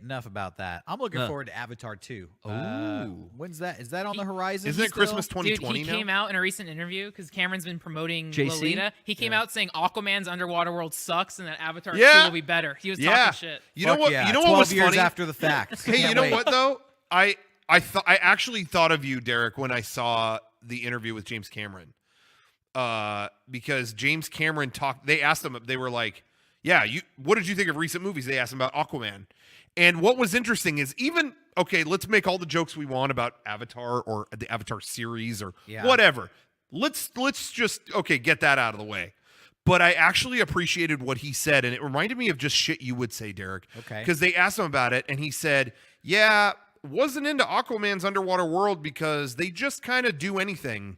enough about that. I'm looking forward to Avatar 2. Ooh. When's that? Is that on the horizon? Isn't it still? Christmas 2020 Dude, he now? came out in a recent interview because Cameron's been promoting JC? Lolita. He came out saying Aquaman's underwater world sucks and that Avatar 2 Yeah. will be better. He was Yeah. talking shit. You know Fuck what? yeah, You know 12 what was years funny? after the fact. Hey, Can't you know wait. what though? I actually thought of you, Derek, when I saw the interview with James Cameron. Because James Cameron talked. They asked him. They were like, "Yeah, what did you think of recent movies?" They asked him about Aquaman. And what was interesting is let's make all the jokes we want about Avatar or the Avatar series or whatever. Let's just get that out of the way. But I actually appreciated what he said, and it reminded me of just shit you would say, Derek. Okay. Because they asked him about it, and he said, "Yeah, wasn't into Aquaman's underwater world because they just kind of do anything.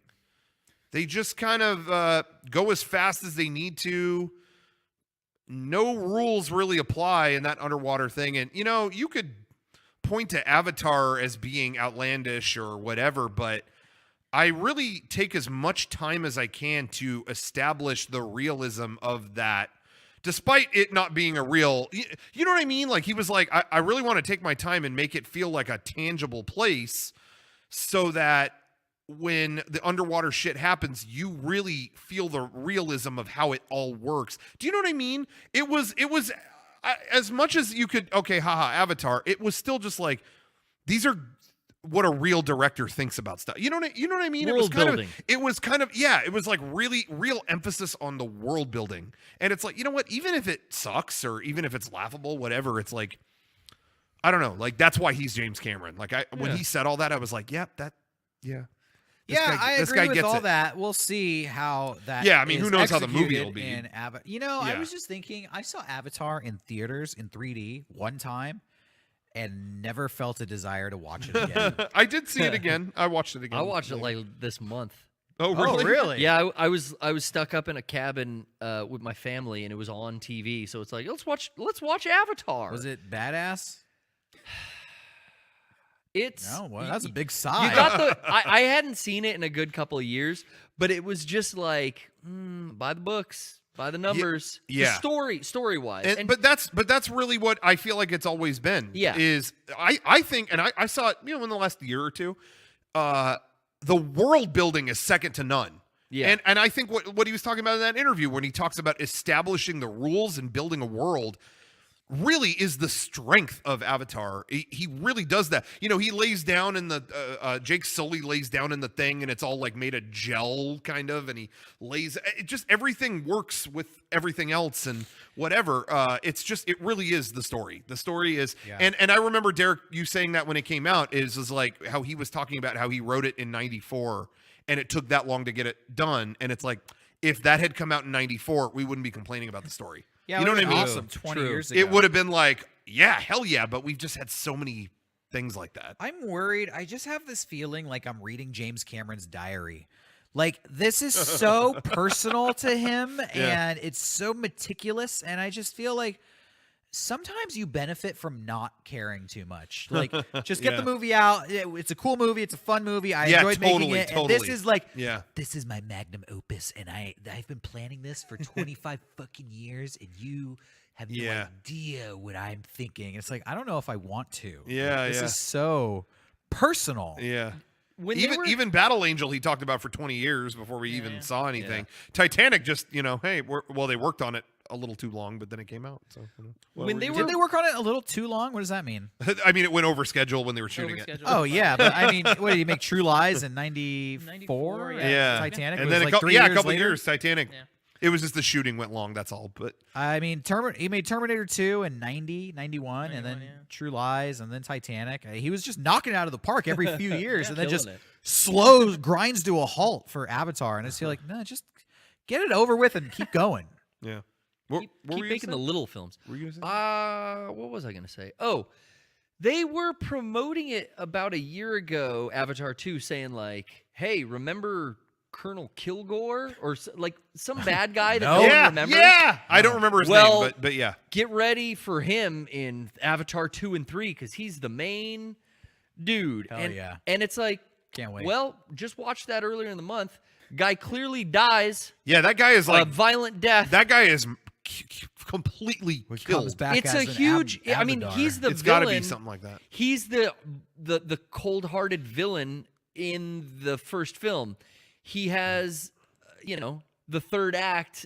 They just kind of go as fast as they need to. No rules really apply in that underwater thing." And, you could point to Avatar as being outlandish or whatever, but I really take as much time as I can to establish the realism of that, despite it not being a real, you know what I mean? Like, he was like, I really want to take my time and make it feel like a tangible place so that when the underwater shit happens, you really feel the realism of how it all works. Do you know what I mean? It was as much as you could, Avatar, it was still just like, these are what a real director thinks about stuff. You know what I mean? World building. It was like really real emphasis on the world building. And it's like, you know what? Even if it sucks or even if it's laughable, whatever, it's like, I don't know. Like, that's why he's James Cameron. Like, when he said all that, I was like, yeah. I agree with all that. We'll see how that. Yeah, I mean, who knows how the movie will executed be. in I was just thinking, I saw Avatar in theaters in 3D one time, and never felt a desire to watch it again. I did see it again. I watched it again. I watched it like this month. Oh, really? Really? Yeah, I was stuck up in a cabin with my family, and it was on TV. So it's like, let's watch Avatar. Was it badass? It's that's a big sigh. You got I hadn't seen it in a good couple of years, but it was just like by the books, by the numbers, yeah. story wise. But that's really what I feel like it's always been. Yeah. Is I think, and I saw it, in the last year or two, the world building is second to none. Yeah. And I think what he was talking about in that interview when he talks about establishing the rules and building a world really is the strength of Avatar. He really does that. He lays down in the Jake Sully lays down in the thing, and it's all like made of gel kind of, and he lays everything works with everything else and whatever. It really is the story. The story is and I remember, Derek, you saying that when it came out is like how he was talking about how he wrote it in 94 and it took that long to get it done, and it's like, if that had come out in 94, we wouldn't be complaining about the story. Yeah, you know what I mean? Awesome. 20 years ago. It would have been like, yeah, hell yeah, but we've just had so many things like that. I'm worried. I just have this feeling like I'm reading James Cameron's diary. Like, this is so personal to him, and it's so meticulous, and I just feel like sometimes you benefit from not caring too much. Like, just get the movie out. It's a cool movie. It's a fun movie. I enjoyed making it. And this is like, this is my magnum opus, and I've been planning this for 25 fucking years, and you have no idea what I'm thinking. It's like, I don't know if I want to. Yeah, This is so personal. Yeah. When even Battle Angel he talked about for 20 years before we even saw anything. Titanic just, hey, they worked on it a little too long, but then it came out. So did they work on it a little too long? What does that mean? I mean, it went over schedule when they were shooting it. Oh yeah, but I mean, what did you make True Lies in 94? Yeah. Titanic. And was then like a 3 years couple later? years. Titanic. Yeah. It was just the shooting went long. That's all. But I mean, he made Terminator 2 in 91, and then True Lies, and then Titanic. He was just knocking it out of the park every few years, and then just grinds to a halt for Avatar. And I just feel like, no, just get it over with and keep going. Yeah. Keep making the little films. What were you gonna say? What was I going to say? Oh, they were promoting it about a year ago, Avatar 2, saying like, hey, remember Colonel Kilgore or like some bad guy that no one remembers? Yeah, I don't remember his name, but yeah. Get ready for him in Avatar 2 and 3 because he's the main dude. Hell yeah. And it's like, can't wait. Well, just watch that earlier in the month. Guy clearly dies. Yeah, that guy is like a violent death. That guy is completely Which killed. comes back It's as a an huge. Ab- I mean, Abadar. he's the It's got to villain. be something like that. He's the cold-hearted villain in the first film. He has, the third act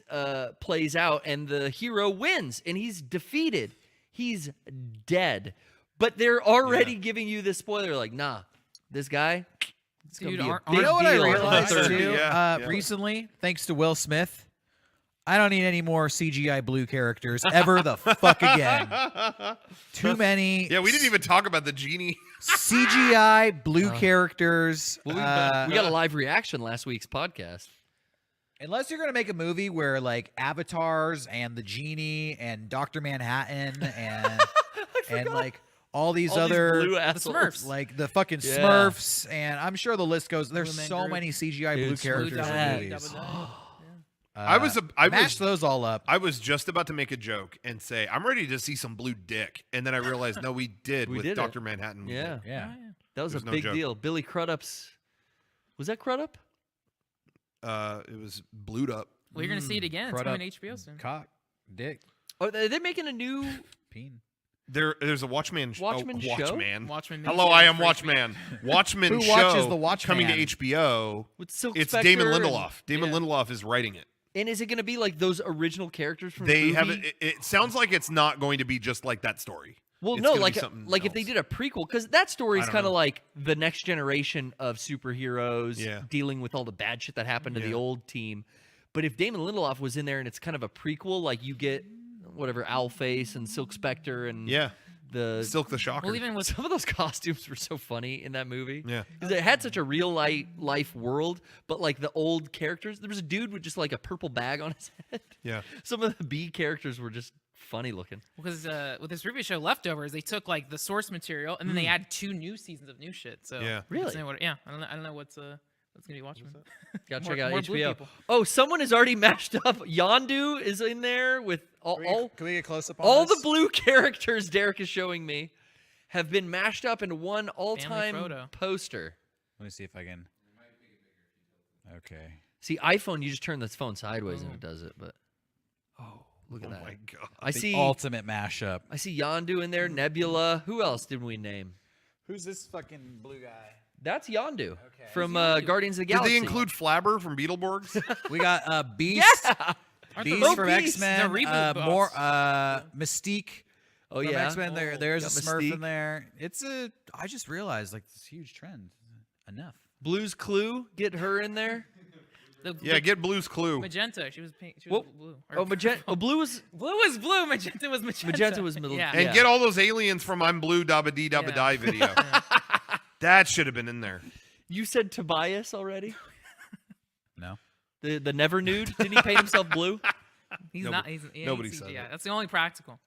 plays out, and the hero wins, and he's defeated. He's dead. But they're already giving you this spoiler, like, nah, this guy. It's gonna Dude, be a aren't- big You know what I deal in the realized third. too Yeah. recently, thanks to Will Smith? I don't need any more CGI blue characters ever the fuck again. Too many. Yeah, we didn't even talk about the genie. CGI blue characters. Well, we got a live reaction last week's podcast. Unless you're gonna make a movie where like avatars and the genie and Dr. Manhattan and like all these other blue The assholes. Smurfs. like the fucking Yeah. Smurfs, and I'm sure the list goes. There's Blue Man so Group. many CGI Dude, blue Smooth characters in Dab. movies. I Mash was those all up. I was just about to make a joke and say I'm ready to see some blue dick, and then I realized no, we did We with did it. Dr. Manhattan. Yeah, Yeah. that was a There's no big joke. deal. Billy Crudup's. Was that Crudup? It was blued up. Well, you're gonna see it again. It's Crud coming up. to HBO soon. Cock, dick, Oh, they're making a new. There's peen. a Watchmen. Watchmen show? Watchman. Watchmen. Hello, I am Watchman. Watchmen Who show watches the Watchman? coming to HBO. With Silk It's Spectre Damon and- Lindelof. Damon Yeah. Lindelof is writing it. And is it going to be like those original characters from They the have movie? it sounds like it's not going to be just like that story. Well, It's no, gonna be like something if they else. did a prequel, because that story I is don't kind of know. like the next generation of superheroes Yeah. dealing with all the bad shit that happened to the Yeah. old team. But if Damon Lindelof was in there and it's kind of a prequel, like you get whatever Owlface and Silk Spectre and Yeah. the Silk the Shocker. Well, even with some of those costumes were so funny in that movie. Yeah. Because it had such a real life world, but like the old characters, there was a dude with just like a purple bag on his head. Yeah. Some of the B characters were just funny looking. because with this previous show Leftovers, they took like the source material and then they add 2 new seasons of new shit. So Yeah. Really? I don't know what's gonna be Watchmen. Gotta More- check out more blue HBO. people. Oh, someone has already mashed up. Yondu is in there with all Can we get close up on all this? the blue characters Derek is showing me have been mashed up into one all-time Frodo. poster. Let me see if I can. Okay. See, iPhone, you just turn the phone sideways and it does it. But look at Oh that. my god. I The see. ultimate mashup. I see Yondu in there. Nebula. Who else did we name? Who's this fucking blue guy? That's Yondu from Yondu? Guardians of the Did Galaxy. they include Flabber from Beetleborgs? We got Beast. Yeah. Aren't the Beast from Beast, X-Men. the reboot More boss. Mystique. Oh from yeah. X-Men. There's a Got Smurf Mystique. in there. I just realized like this huge trend. Enough. Blue's Clue. Get her in there. Yeah, get Blue's Clue. Magenta. She was pink. She was Whoa. blue. Oh, magenta. Oh, blue was. Blue was blue. Magenta was magenta. Magenta was middle- Yeah. And Yeah. get all those aliens from I'm Blue Dabba Dee Dabba Yeah. Die video. That should have been in there. You said Tobias already. No. The never nude. Didn't he paint himself blue? He's Nobody- not. He's, yeah, nobody he's said CGI. that. That's the only practical.